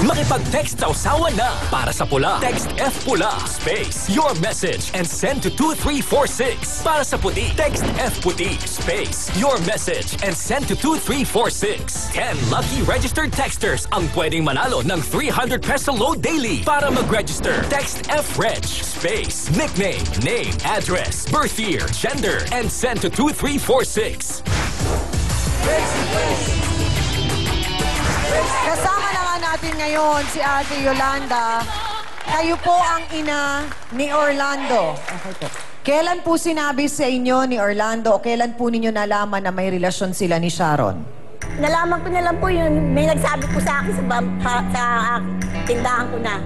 Makipag-text sa usawa na para sa pula. Text F-Pula, space, your message, and send to 2346. Para sa puti, text F-Puti, space, your message, and send to 2346. 10 lucky registered texters ang pwedeng manalo ng 300 peso load daily. Para mag-register, text F-Reg, space, nickname, name, address, birth year, gender, and send to 2346. Kasama naman natin ngayon si Ate Yolanda. Kayo po ang ina ni Orlando. Okay po. Kailan po sinabi sa inyo ni Orlando o kailan po ninyo nalaman na may relasyon sila ni Sharon? Nalaman ko na lang po yun. May nagsabi po sa akin sa tindahan ko na.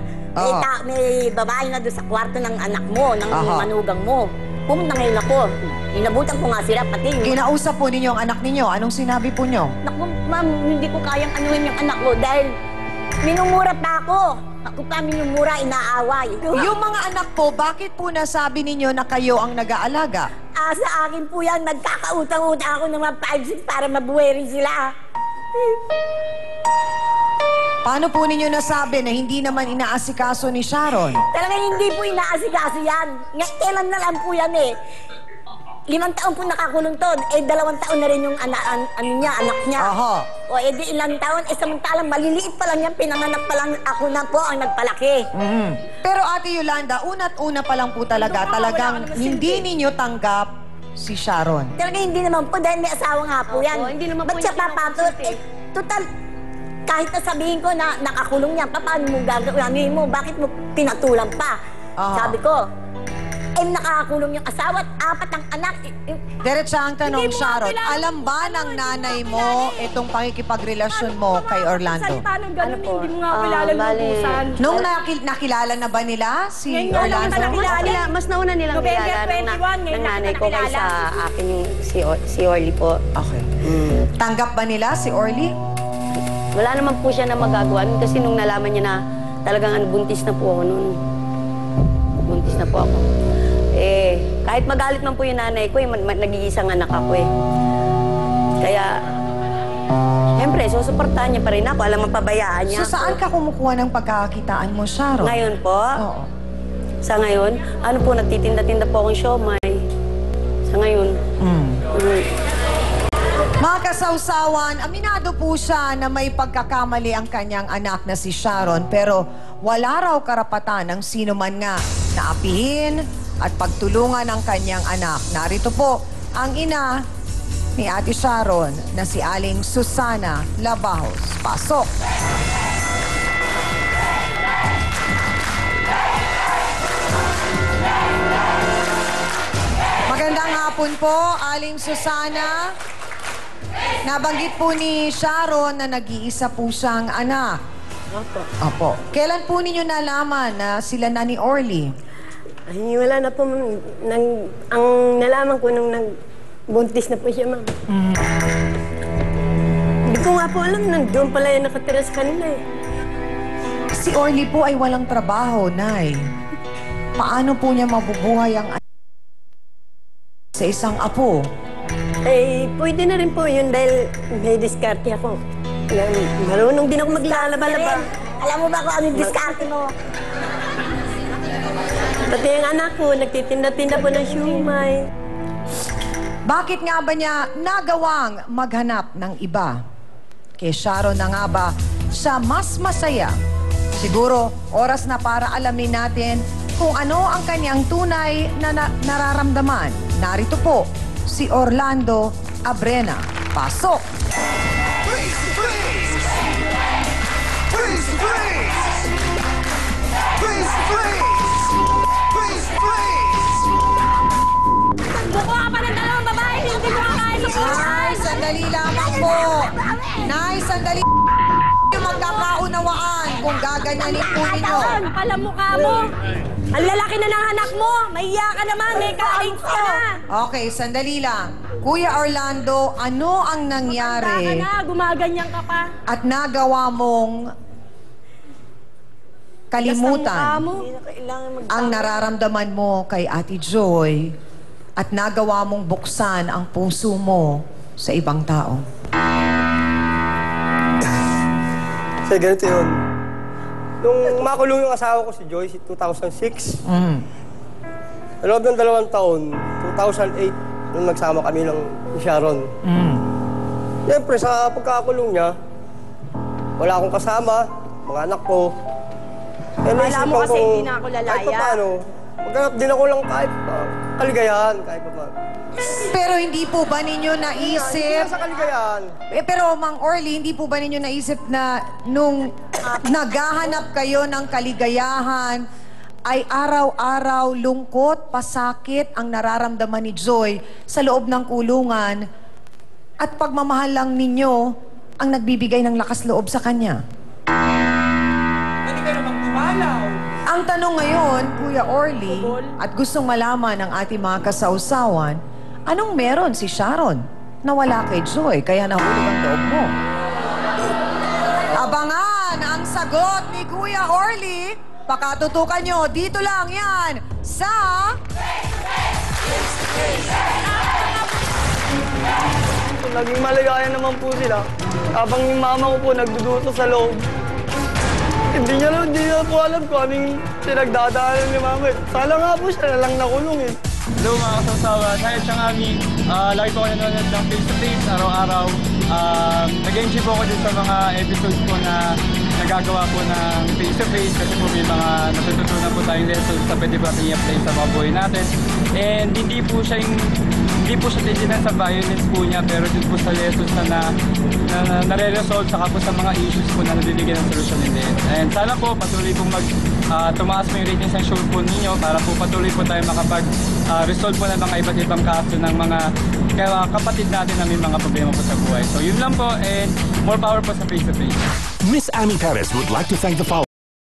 May babae na doon sa kwarto ng anak mo, ng manugang mo. Pumunta ngayon ako. Inabutan ko nga sila, pati yun. Kinausap po ninyo ang anak ninyo. Anong sinabi po nyo? Naku, ma'am, hindi ko kayang anuhin yung anak ko dahil minumura pa ako. Ako pa minumura, inaaway. Yung mga anak po, bakit po nasabi ninyo na kayo ang nag-aalaga? Sa akin po yan, nagkakautang-utang ako ng mga 5-6 para mabuhay rin sila. Paano po ninyo nasabi na hindi naman inaasikaso ni Sharon? Talaga hindi po inaasikaso yan. Kailan na lang po yan eh. 5 taon po nakakulong to. 2 taon na rin yung anak niya. O edi ilang taon, samantalang maliliit pa lang yan, pinanganak pa lang ako na po ang nagpalaki. Pero Ate Yolanda, una't-una pa lang po talagang hindi ninyo tanggap si Sharon. Talaga hindi naman po, dahil may asawa nga po yan. Hindi naman ba't po siya papatol? Total, kahit na sabihin ko na nakakulong niya, paano mo gagawin mo? Bakit mo pinatulan pa? Sabi ko, nakakulong yung asawa at 4 ang anak. Diretsa ang tanong, Sharon, alam ba ng nanay mo itong pakikipagrelasyon mo kay Orlando? Ano po? Hindi mo nga kilala lubusan. Nung nakilala na ba nila si Orlando? Mas nauna nilang kilala ng nanay ko kaysa akin yung si Orly po. Okay. Tanggap ba nila si Orly? Wala naman po siya na magagawa kasi nung nalaman niya na talagang buntis na po ako noon. Buntis na po ako. Kahit magalit man po yung nanay ko, nag-iisang anak ako eh. Kaya, siyempre, susuportahan niya pa rin ako. Alam mo, pabayaan niya. So, saan ka kumukuha ng pagkakakitaan mo, Sharon? Ngayon po? Oo. Sa ngayon, ano po, nagtitinda-tinda po akong siomay. Sa ngayon. Mga kasawsawan, aminado po siya na may pagkakamali ang kanyang anak na si Sharon, pero wala raw karapatan ng sino man nga na apihin at pagtulungan ang kanyang anak. Narito po ang ina ni Ate Sharon na si Aling Susana Labahos. Pasok! Magandang hapon po, Aling Susana. Nabanggit po ni Sharon na nag-iisa po siyang anak. Opo. Kailan po ninyo nalaman na sila na ni Orly? Ay, wala na po, ma'am. Ang nalaman ko nung nagbuntis na po siya, ma'am. Hindi ko nga po alam, nandoon pala yung nakatira sa kanila eh. Si Orly po ay walang trabaho, Nay. Paano po niya mabubuhay ang sa isang apo? Eh, pwede na rin po yun dahil may diskarte ako. Marunong din ako maglalaba-laba. Alam mo ba kung ano yung diskarte mo? Pati yung anak ko, nagtitinda-tinda po ng siumay. Bakit nga ba niya nagawang maghanap ng iba? Kay Sharon na nga ba siya mas masaya? Siguro, oras na para alamin natin kung ano ang kanyang tunay na nararamdaman. Narito po, si Orlando Abrena. Pasok! Please, please! Please, please! Please, please! Please, please! Bukuha pa ng 2 babae, hindi ko kaya sa buhay! Nay, sandali lamang po. Nay, sandali yung magkakaunawaan kung gaganyanin po ninyo. Pala mukha mo! Ang lalaki na ng anak mo! Mahiya ka naman, may kain ka na! Okay, sandali lang. Kuya Orlando, ano ang nangyari Gumaganyan ka pa. at nagawa mong kalimutan ang nararamdaman mo kay Ate Joy at nagawa mong buksan ang puso mo sa ibang tao? Kasi ganito yun. Nung makulong yung asawa ko si Joyce, 2006, sa loob ng 2 taon, 2008, nung nagsama kami ng Sharon. Siyempre, sa pagkakulong niya, wala akong kasama, mga anak ko. Wala mo kasi hindi na ako lalaya. Kahit pa paano, maghanap din ako lang kahit kaligayahan, kahit pa paano. Pero hindi po ba ninyo naisip... Sa kaligayahan. Pero Mang Orly, hindi po ba ninyo naisip na nung naghahanap kayo ng kaligayahan, ay araw-araw lungkot, pasakit ang nararamdaman ni Joy sa loob ng kulungan at pagmamahal lang ninyo ang nagbibigay ng lakas loob sa kanya? Pwede ka naman pumalaw. Ang tanong ngayon, Kuya Orly, at gustong malaman ng ating mga kasausawan, anong meron si Sharon na wala kay Joy kaya nahulog ang loob mo? Abangan ang sagot ni Kuya Orly. Pakatutukan nyo, dito lang yan sa... Naging maligaya naman po sila. Habang yung mama ko po nagduduto sa loob. Hindi niya po alam kung anong pinagdadaanan ni mama. Sala nga po siya na lang nakulong eh. Hello mga kasasawa, dahil siyang aming lagi po ako nanonood ng face-to-face araw-araw. Nag-enjoy po ako din sa mga episodes po na nagagawa po ng face-to-face kasi po may mga natututunan po tayong lessons na pwede po natin i-apply sa mga buhay natin. And hindi po siya titinan sa violence po niya pero dun po sa lessons na nare-resolve saka po sa mga issues po na nabibigyan ng solusyon din. And sana po patuloy po tumaas po yung ratings ng show po ninyo para po patuloy po tayo makapag-resolve po ng mga iba't ibang kaso ng mga kapatid natin na may mga problema po sa buhay. So yun lang po and more power po sa face-to-face. Miss Amy Perez would like to thank the following.